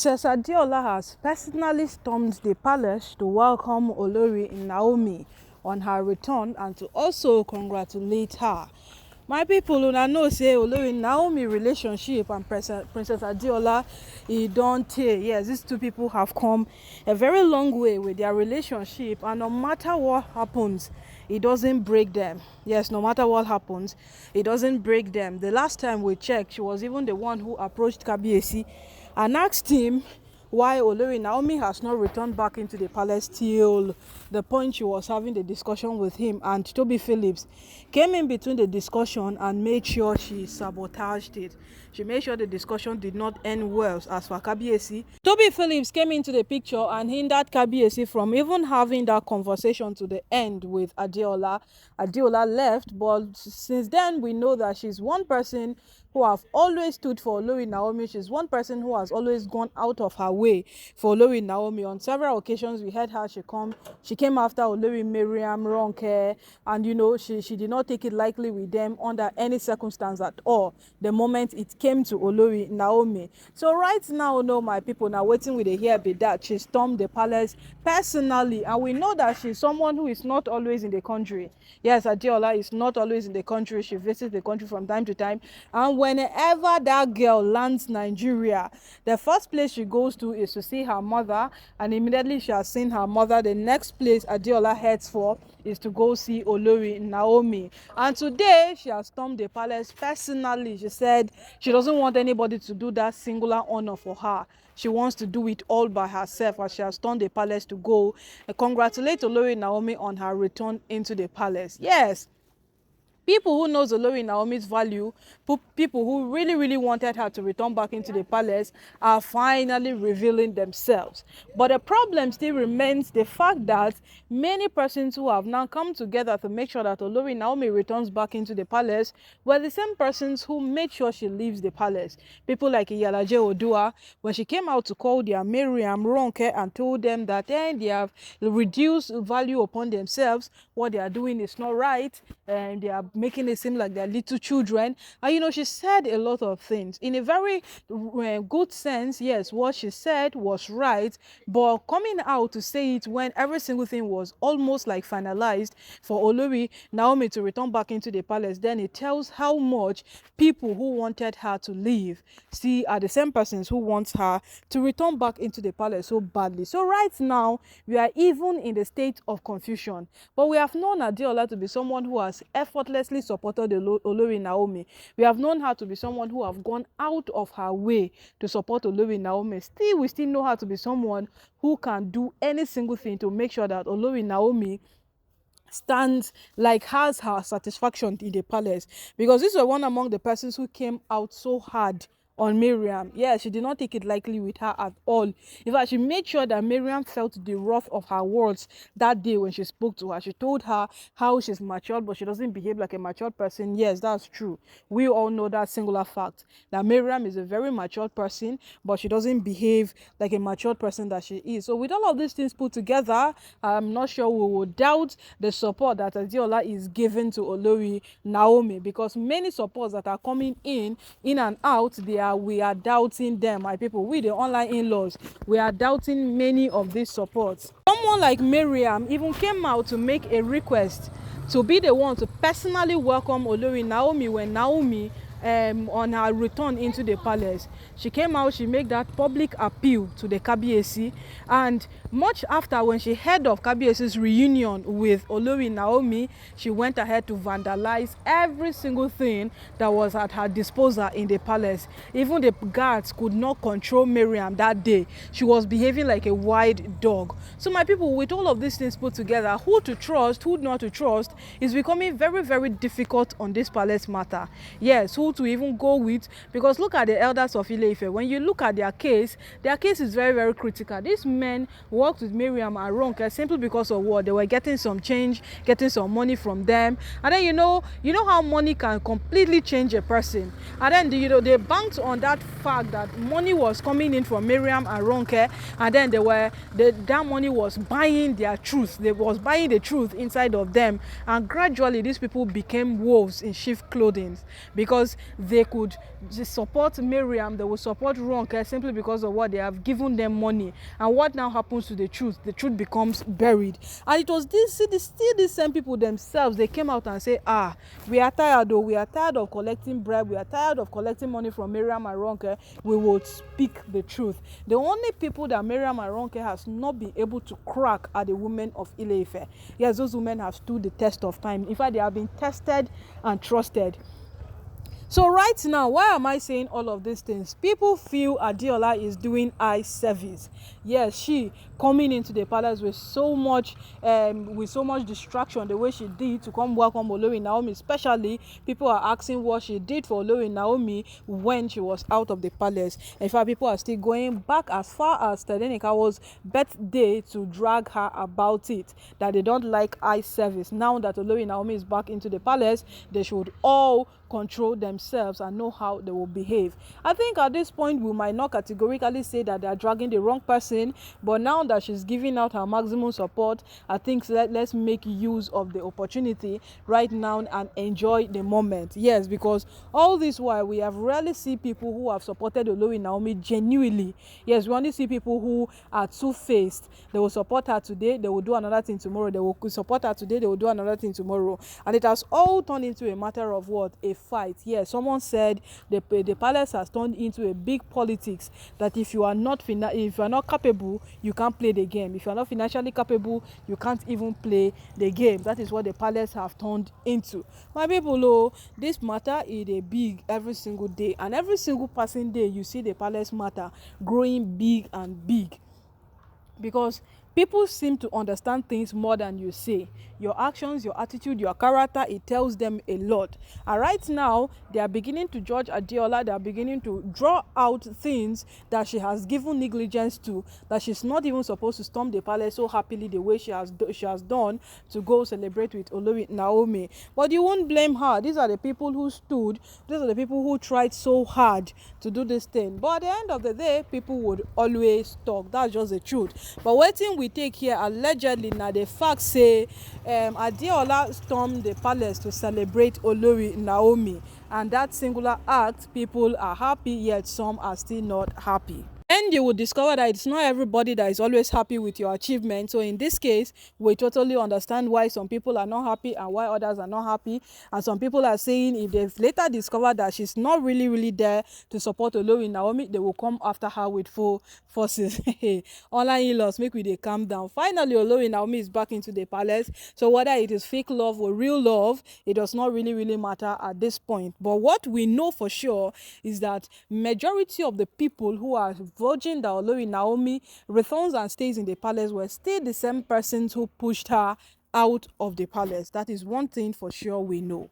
Princess Adeola has personally stormed the palace to welcome Olori Naomi on her return and to also congratulate her. My people, una know say Olori Naomi relationship and Princess Adeola, don't tey. Yes, these two people have come a very long way with their relationship, and no matter what happens, it doesn't break them. Yes, no matter what happens, it doesn't break them. The last time we checked, she was even the one who approached Kabiyesi and asked him why Olori Naomi has not returned back into the palace till the point she was having the discussion with him, and Tobi Phillips came in between the discussion and made sure she sabotaged it. She made sure the discussion did not end well as for Kabiyesi. Tobi Phillips came into the picture and hindered Kabiyesi from even having that conversation to the end with Adeola. Adeola left, but since then we know that she's one person who have always stood for Olori Naomi. She's one person who has always gone out of her way for Olori Naomi. On several occasions we heard her she came after Olori Mariam Ronke, and you know she did not take it lightly with them under any circumstance at all the moment it came to Olori Naomi. So right now, no, my people, now waiting with the hear be that she stormed the palace personally, and we know that she's someone who is not always in the country. Yes, Adeola is not always in the country. She visits the country from time to time, and whenever that girl lands Nigeria, the first place she goes to is to see her mother, and immediately she has seen her mother, the next place Adeola heads for is to go see Olori Naomi. And today she has stormed the palace personally. She said she doesn't want anybody to do that singular honor for her. She wants to do it all by herself, as she has stormed the palace to go and congratulate Olori Naomi on her return into the palace. Yes, people who knows Olori Naomi's value, people who really wanted her to return back into the palace, are finally revealing themselves. But the problem still remains the fact that many persons who have now come together to make sure that Olori Naomi returns back into the palace were the same persons who made sure she leaves the palace. People like Yeyeluwa, when she came out to call their Mariam Ronke and told them that they have reduced value upon themselves, what they are doing is not right, and they are making it seem like they're little children. And you know, she said a lot of things in a very good sense. Yes, what she said was right, but coming out to say it when every single thing was almost like finalized for Olori Naomi to return back into the palace, then it tells how much people who wanted her to leave are the same persons who want her to return back into the palace so badly. So right now we are even in the state of confusion, but we have known Adeola to be someone who has effortlessly supported Olori Naomi. We have known her to be someone who have gone out of her way to support Olori Naomi. We still know her to be someone who can do any single thing to make sure that Olori Naomi stands, like, has her satisfaction in the palace, because this was one among the persons who came out so hard on Mariam. Yeah, she did not take it lightly with her at all. In fact, she made sure that Mariam felt the wrath of her words that day when she spoke to her. She told her how she's matured, but she doesn't behave like a matured person. Yes, that's true. We all know that singular fact, that Mariam is a very matured person, but she doesn't behave like a matured person that she is. So with all of these things put together, I'm not sure we will doubt the support that Adeola is giving to Olori Naomi, because many supports that are coming in and out, we are doubting them, my people. We, the online in-laws, we are doubting many of these supports. Someone like Mariam even came out to make a request to be the one to personally welcome Olori Naomi when Naomi on her return into the palace. She came out, she made that public appeal to the Kabiyesi, and much after, when she heard of Kabiyesi's reunion with Olori Naomi, she went ahead to vandalize every single thing that was at her disposal in the palace. Even the guards could not control Mariam that day. She was behaving like a wild dog. So my people, with all of these things put together, who to trust, who not to trust, is becoming very difficult on this palace matter. Yes, who to even go with, because look at the elders of Ile-Ife. When you look at their case is very critical. These men worked with Mariam and Ronke simply because of what? They were getting some change, getting some money from them, and then you know how money can completely change a person. And then they banked on that fact that money was coming in from Mariam and Ronke, and then that money was buying their truth. They was buying the truth inside of them, and gradually these people became wolves in sheep clothing, because they could support Mariam, they will support Ronke simply because of what they have given them money. And what now happens to the truth? The truth becomes buried. And it was still these same people themselves, they came out and say, we are tired though, we are tired of collecting bribe, we are tired of collecting money from Mariam and Ronke, we will speak the truth. The only people that Mariam and Ronke has not been able to crack are the women of Ile-Ife. Yes, those women have stood the test of time. In fact, they have been tested and trusted. So right now, why am I saying all of these things? People feel Adeola is doing eye service. Yes, she coming into the palace with so much distraction, the way she did to come welcome Olori Naomi. Especially, people are asking what she did for Olori Naomi when she was out of the palace. In fact, people are still going back as far as Tadenikawa's birthday to drag her about it, that they don't like eye service. Now that Olori Naomi is back into the palace, they should all control themselves and know how they will behave. I think at this point we might not categorically say that they are dragging the wrong person, but now that she's giving out her maximum support, I think let's make use of the opportunity right now and enjoy the moment. Yes, because all this while we have rarely seen people who have supported Olori Naomi genuinely. Yes, we only see people who are two-faced. They will support her today, they will do another thing tomorrow. They will support her today, they will do another thing tomorrow. And it has all turned into a matter of what? A fight. Yes, someone said the palace has turned into a big politics, that if you are not capable, you can't play the game. If you are not financially capable, you can't even play the game. That is what the palace have turned into. My people, this matter is a big every single day, and every single passing day you see the palace matter growing big and big, because people seem to understand things more than you say. Your actions, your attitude, your character, it tells them a lot. And right now, they are beginning to judge Adeola. They are beginning to draw out things that she has given negligence to, that she's not even supposed to storm the palace so happily the way she has done to go celebrate with Olori Naomi. But you won't blame her. These are the people who stood. These are the people who tried so hard to do this thing. But at the end of the day, people would always talk. That's just the truth. But wetin we take here allegedly na the fact say Adeola stormed the palace to celebrate Olori Naomi, and that singular act, people are happy, yet some are still not happy. And you will discover that it's not everybody that is always happy with your achievement. So in this case, we totally understand why some people are not happy and why others are not happy. And some people are saying if they've later discovered that she's not really there to support Olori Naomi, they will come after her with full forces. Online in-laws, make we dey calm down. Finally, Olori Naomi is back into the palace. So whether it is fake love or real love, it does not really matter at this point. But what we know for sure is that majority of the people who are voting that Olori Naomi returns and stays in the palace were still the same persons who pushed her out of the palace. That is one thing for sure we know.